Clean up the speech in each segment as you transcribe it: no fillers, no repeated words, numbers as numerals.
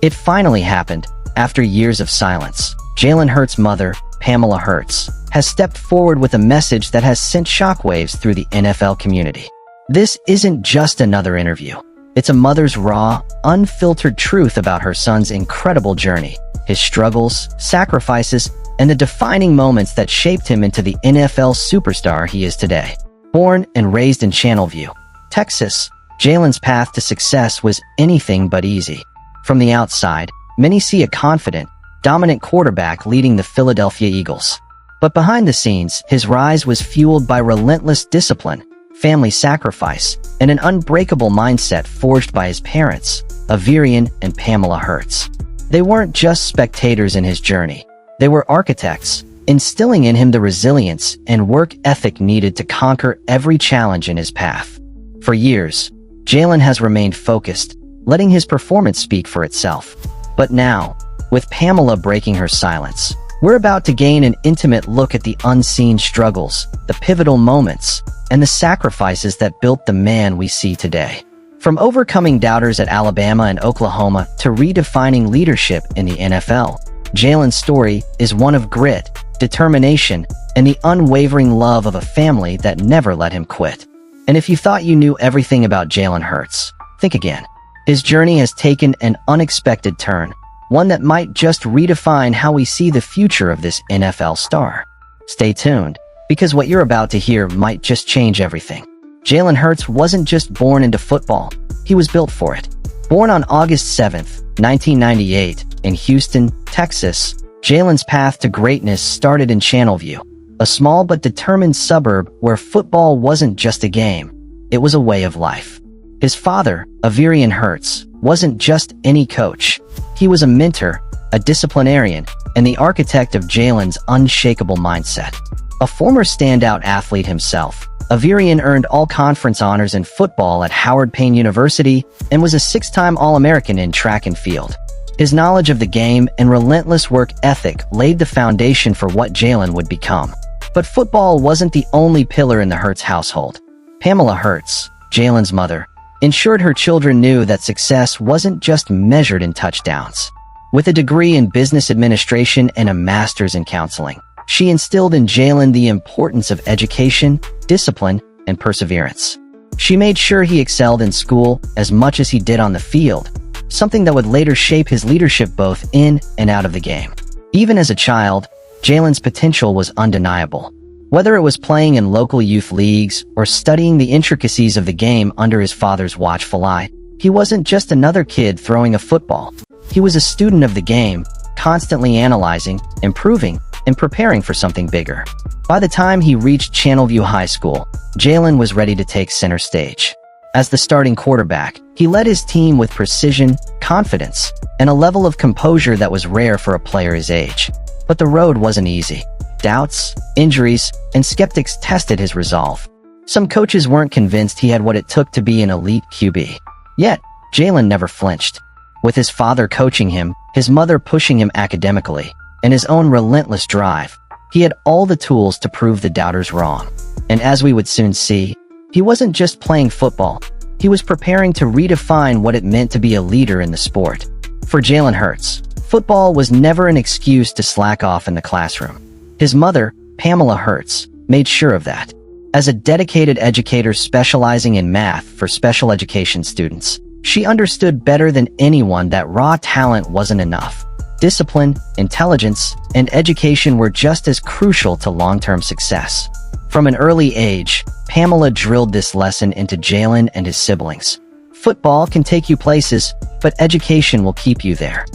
It finally happened. After years of silence, Jalen Hurts' mother, Pamela Hurts, has stepped forward with a message that has sent shockwaves through the NFL community. This isn't just another interview. It's a mother's raw, unfiltered truth about her son's incredible journey, his struggles, sacrifices, and the defining moments that shaped him into the NFL superstar he is today. Born and raised in Channelview, Texas, Jalen's path to success was anything but easy. From the outside, many see a confident, dominant quarterback leading the Philadelphia Eagles. But behind the scenes, his rise was fueled by relentless discipline, family sacrifice, and an unbreakable mindset forged by his parents, Averian and Pamela Hurts. They weren't just spectators in his journey. They were architects, instilling in him the resilience and work ethic needed to conquer every challenge in his path. For years, Jalen has remained focused, letting his performance speak for itself. But now, with Pamela breaking her silence, we're about to gain an intimate look at the unseen struggles, the pivotal moments, and the sacrifices that built the man we see today. From overcoming doubters at Alabama and Oklahoma to redefining leadership in the NFL, Jalen's story is one of grit, determination, and the unwavering love of a family that never let him quit. And if you thought you knew everything about Jalen Hurts, think again. His journey has taken an unexpected turn, one that might just redefine how we see the future of this NFL star. Stay tuned, because what you're about to hear might just change everything. Jalen Hurts wasn't just born into football, he was built for it. Born on August 7, 1998, in Houston, Texas, Jalen's path to greatness started in Channelview, a small but determined suburb where football wasn't just a game, it was a way of life. His father, Averian Hurts, wasn't just any coach. He was a mentor, a disciplinarian, and the architect of Jalen's unshakable mindset. A former standout athlete himself, Averian earned all-conference honors in football at Howard Payne University and was a six-time All-American in track and field. His knowledge of the game and relentless work ethic laid the foundation for what Jalen would become. But football wasn't the only pillar in the Hurts household. Pamela Hurts, Jalen's mother, ensured her children knew that success wasn't just measured in touchdowns. With a degree in business administration and a master's in counseling, she instilled in Jalen the importance of education, discipline, and perseverance. She made sure he excelled in school as much as he did on the field, something that would later shape his leadership both in and out of the game. Even as a child, Jalen's potential was undeniable. Whether it was playing in local youth leagues or studying the intricacies of the game under his father's watchful eye, he wasn't just another kid throwing a football. He was a student of the game, constantly analyzing, improving, and preparing for something bigger. By the time he reached Channelview High School, Jalen was ready to take center stage. As the starting quarterback, he led his team with precision, confidence, and a level of composure that was rare for a player his age. But the road wasn't easy. Doubts, injuries, and skeptics tested his resolve. Some coaches weren't convinced he had what it took to be an elite QB. Yet, Jalen never flinched. With his father coaching him, his mother pushing him academically, and his own relentless drive, he had all the tools to prove the doubters wrong. And as we would soon see, he wasn't just playing football, he was preparing to redefine what it meant to be a leader in the sport. For Jalen Hurts, football was never an excuse to slack off in the classroom. His mother, Pamela Hurts, made sure of that. As a dedicated educator specializing in math for special education students, she understood better than anyone that raw talent wasn't enough. Discipline, intelligence, and education were just as crucial to long-term success. From an early age, Pamela drilled this lesson into Jalen and his siblings. Football can take you places, but education will keep you there.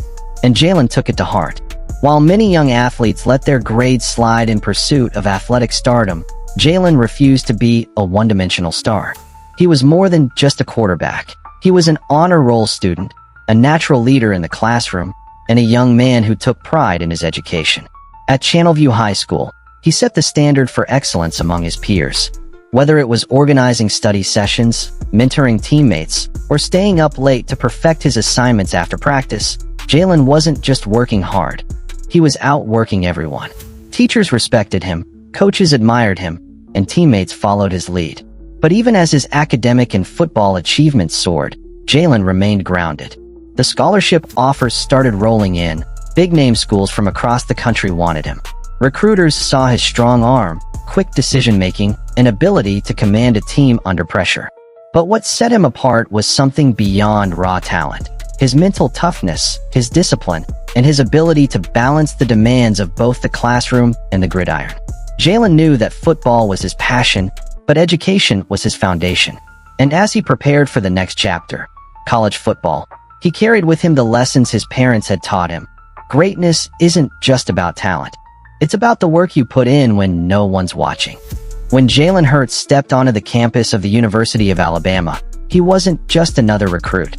And Jalen took it to heart. While many young athletes let their grades slide in pursuit of athletic stardom, Jalen refused to be a one-dimensional star. He was more than just a quarterback. He was an honor roll student, a natural leader in the classroom, and a young man who took pride in his education. At Channelview High School, he set the standard for excellence among his peers. Whether it was organizing study sessions, mentoring teammates, or staying up late to perfect his assignments after practice, Jalen wasn't just working hard. He was outworking everyone. Teachers respected him, coaches admired him, and teammates followed his lead. But even as his academic and football achievements soared, Jalen remained grounded. The scholarship offers started rolling in. Big-name schools from across the country wanted him. Recruiters saw his strong arm, quick decision-making, and ability to command a team under pressure. But what set him apart was something beyond raw talent. His mental toughness, his discipline, and his ability to balance the demands of both the classroom and the gridiron. Jalen knew that football was his passion, but education was his foundation. And as he prepared for the next chapter, college football, he carried with him the lessons his parents had taught him. Greatness isn't just about talent. It's about the work you put in when no one's watching. When Jalen Hurts stepped onto the campus of the University of Alabama, he wasn't just another recruit.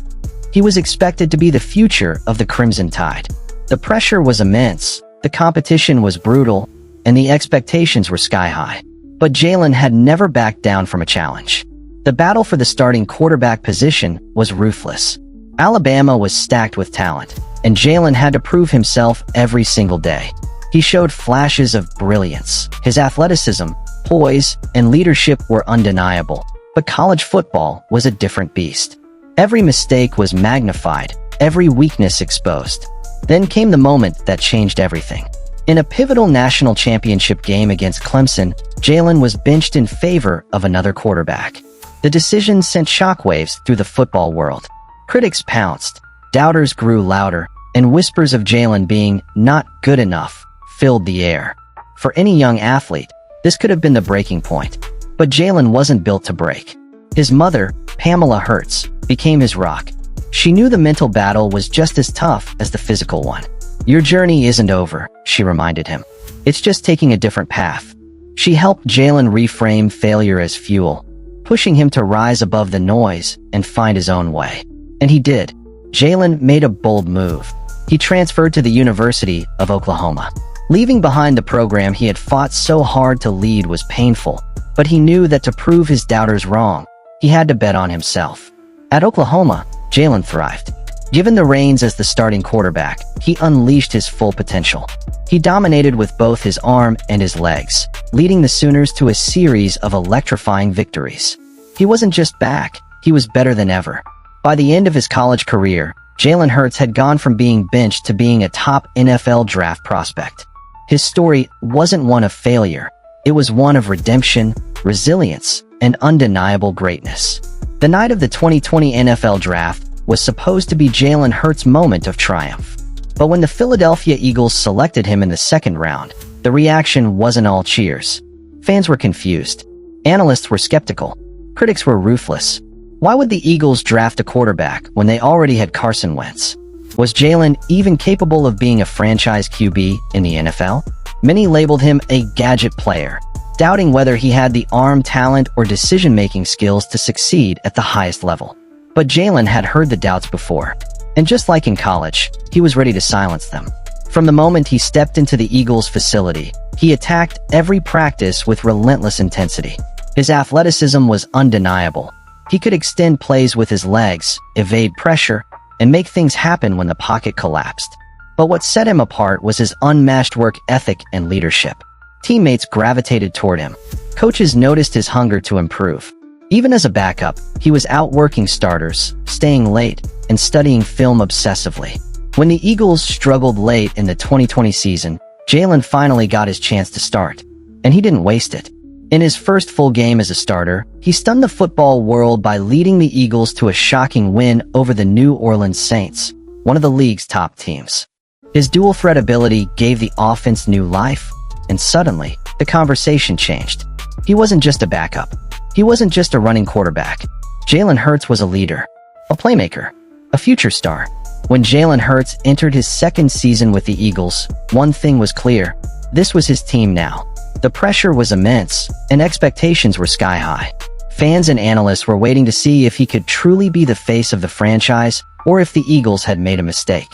He was expected to be the future of the Crimson Tide. The pressure was immense, the competition was brutal, and the expectations were sky-high. But Jalen had never backed down from a challenge. The battle for the starting quarterback position was ruthless. Alabama was stacked with talent, and Jalen had to prove himself every single day. He showed flashes of brilliance. His athleticism, poise, and leadership were undeniable. But college football was a different beast. Every mistake was magnified, every weakness exposed. Then came the moment that changed everything. In a pivotal national championship game against Clemson, Jalen was benched in favor of another quarterback. The decision sent shockwaves through the football world. Critics pounced, doubters grew louder, and whispers of Jalen being not good enough filled the air. For any young athlete, this could have been the breaking point. But Jalen wasn't built to break. His mother, Pamela Hurts, became his rock. She knew the mental battle was just as tough as the physical one. "Your journey isn't over," she reminded him. "It's just taking a different path." She helped Jalen reframe failure as fuel, pushing him to rise above the noise and find his own way. And he did. Jalen made a bold move. He transferred to the University of Oklahoma. Leaving behind the program he had fought so hard to lead was painful, but he knew that to prove his doubters wrong, he had to bet on himself. At Oklahoma, Jalen thrived. Given the reins as the starting quarterback, he unleashed his full potential. He dominated with both his arm and his legs, leading the Sooners to a series of electrifying victories. He wasn't just back, he was better than ever. By the end of his college career, Jalen Hurts had gone from being benched to being a top NFL draft prospect. His story wasn't one of failure, it was one of redemption, resilience, and undeniable greatness. The night of the 2020 NFL Draft was supposed to be Jalen Hurts' moment of triumph. But when the Philadelphia Eagles selected him in the second round, the reaction wasn't all cheers. Fans were confused. Analysts were skeptical. Critics were ruthless. Why would the Eagles draft a quarterback when they already had Carson Wentz? Was Jalen even capable of being a franchise QB in the NFL? Many labeled him a gadget player, doubting whether he had the arm talent or decision-making skills to succeed at the highest level. But Jalen had heard the doubts before, and just like in college, he was ready to silence them. From the moment he stepped into the Eagles facility, he attacked every practice with relentless intensity. His athleticism was undeniable. He could extend plays with his legs, evade pressure, and make things happen when the pocket collapsed. But what set him apart was his unmatched work ethic and leadership. Teammates gravitated toward him. Coaches noticed his hunger to improve. Even as a backup, he was outworking starters, staying late, and studying film obsessively. When the Eagles struggled late in the 2020 season, Jalen finally got his chance to start. And he didn't waste it. In his first full game as a starter, he stunned the football world by leading the Eagles to a shocking win over the New Orleans Saints, one of the league's top teams. His dual-threat ability gave the offense new life, and suddenly, the conversation changed. He wasn't just a backup. He wasn't just a running quarterback. Jalen Hurts was a leader, a playmaker, a future star. When Jalen Hurts entered his second season with the Eagles, one thing was clear. This was his team now. The pressure was immense, and expectations were sky-high. Fans and analysts were waiting to see if he could truly be the face of the franchise or if the Eagles had made a mistake.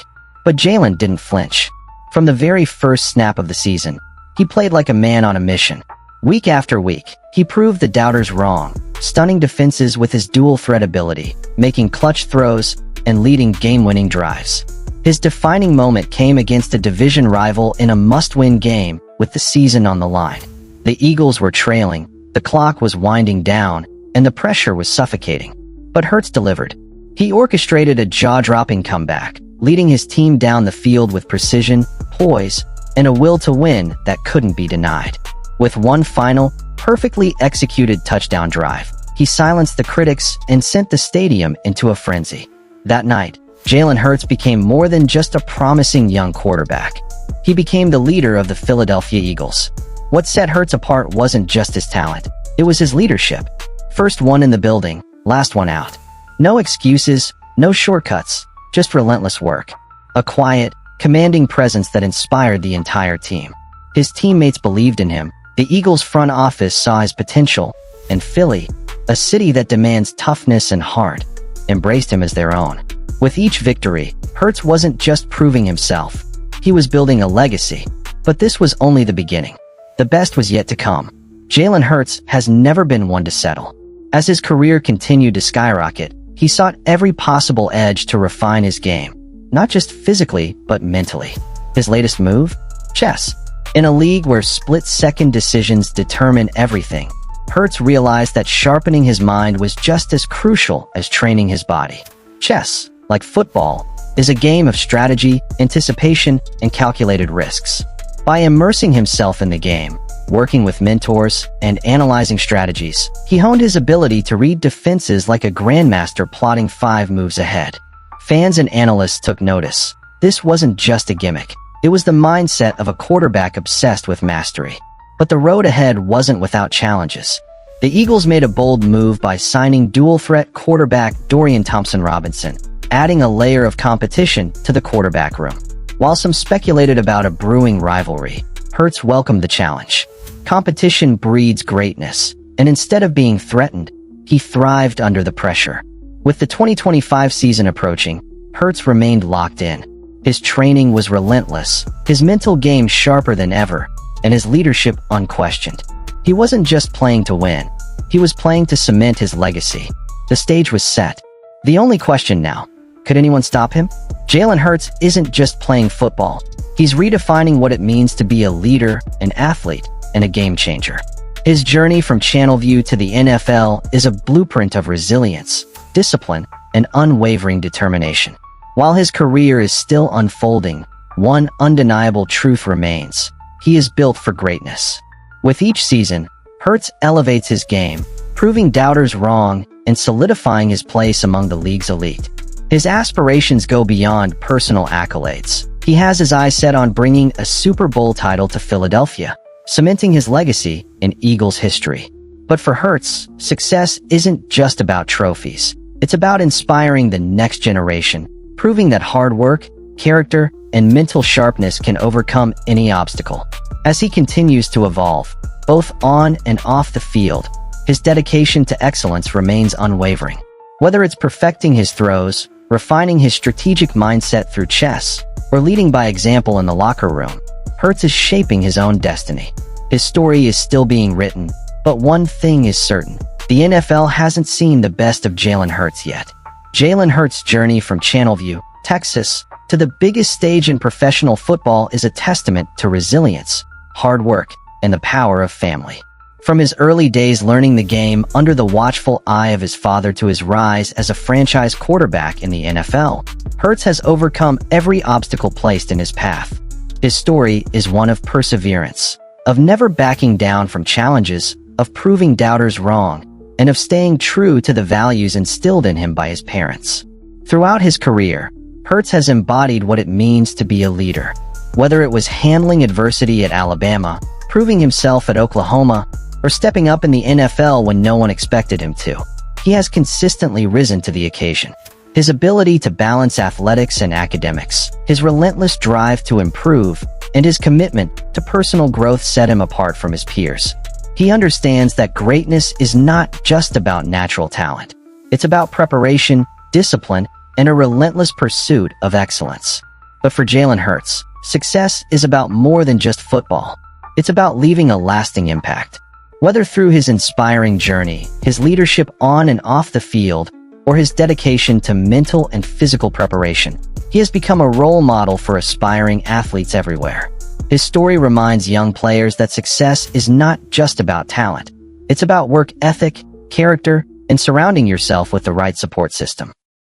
But Jalen didn't flinch. From the very first snap of the season, he played like a man on a mission. Week after week, he proved the doubters wrong, stunning defenses with his dual-threat ability, making clutch throws, and leading game-winning drives. His defining moment came against a division rival in a must-win game with the season on the line. The Eagles were trailing, the clock was winding down, and the pressure was suffocating. But Hurts delivered. He orchestrated a jaw-dropping comeback, leading his team down the field with precision, poise, and a will to win that couldn't be denied. With one final, perfectly executed touchdown drive, he silenced the critics and sent the stadium into a frenzy. That night, Jalen Hurts became more than just a promising young quarterback. He became the leader of the Philadelphia Eagles. What set Hurts apart wasn't just his talent, it was his leadership. First one in the building, last one out. No excuses, no shortcuts, just relentless work. A quiet, commanding presence that inspired the entire team. His teammates believed in him, the Eagles' front office saw his potential, and Philly, a city that demands toughness and heart, embraced him as their own. With each victory, Hurts wasn't just proving himself. He was building a legacy. But this was only the beginning. The best was yet to come. Jalen Hurts has never been one to settle. As his career continued to skyrocket, he sought every possible edge to refine his game. Not just physically, but mentally. His latest move? Chess. In a league where split-second decisions determine everything, Hurts realized that sharpening his mind was just as crucial as training his body. Chess, like football, is a game of strategy, anticipation, and calculated risks. By immersing himself in the game, working with mentors, and analyzing strategies, he honed his ability to read defenses like a grandmaster plotting 5 moves ahead. Fans and analysts took notice. This wasn't just a gimmick. It was the mindset of a quarterback obsessed with mastery. But the road ahead wasn't without challenges. The Eagles made a bold move by signing dual-threat quarterback Dorian Thompson-Robinson, adding a layer of competition to the quarterback room. While some speculated about a brewing rivalry, Hurts welcomed the challenge. Competition breeds greatness, and instead of being threatened, he thrived under the pressure. With the 2025 season approaching, Hurts remained locked in. His training was relentless, his mental game sharper than ever, and his leadership unquestioned. He wasn't just playing to win. He was playing to cement his legacy. The stage was set. The only question now, could anyone stop him? Jalen Hurts isn't just playing football. He's redefining what it means to be a leader, an athlete, and a game changer. His journey from Channelview to the NFL is a blueprint of resilience, discipline, and unwavering determination. While his career is still unfolding, one undeniable truth remains. He is built for greatness. With each season, Hurts elevates his game, proving doubters wrong and solidifying his place among the league's elite. His aspirations go beyond personal accolades. He has his eyes set on bringing a Super Bowl title to Philadelphia, cementing his legacy in Eagles history. But for Hurts, success isn't just about trophies. It's about inspiring the next generation, proving that hard work, character, and mental sharpness can overcome any obstacle. As he continues to evolve, both on and off the field, his dedication to excellence remains unwavering. Whether it's perfecting his throws, refining his strategic mindset through chess, or leading by example in the locker room, Hurts is shaping his own destiny. His story is still being written, but one thing is certain. The NFL hasn't seen the best of Jalen Hurts yet. Jalen Hurts' journey from Channelview, Texas, to the biggest stage in professional football is a testament to resilience, hard work, and the power of family. From his early days learning the game under the watchful eye of his father to his rise as a franchise quarterback in the NFL, Hurts has overcome every obstacle placed in his path. His story is one of perseverance, of never backing down from challenges, of proving doubters wrong, and of staying true to the values instilled in him by his parents. Throughout his career, Hurts has embodied what it means to be a leader. Whether it was handling adversity at Alabama, proving himself at Oklahoma, or stepping up in the NFL when no one expected him to, he has consistently risen to the occasion. His ability to balance athletics and academics, his relentless drive to improve, and his commitment to personal growth set him apart from his peers. He understands that greatness is not just about natural talent. It's about preparation, discipline, and a relentless pursuit of excellence. But for Jalen Hurts, success is about more than just football. It's about leaving a lasting impact. Whether through his inspiring journey, his leadership on and off the field, or his dedication to mental and physical preparation, he has become a role model for aspiring athletes everywhere. His story reminds young players that success is not just about talent. It's about work ethic, character, and surrounding yourself with the right support system.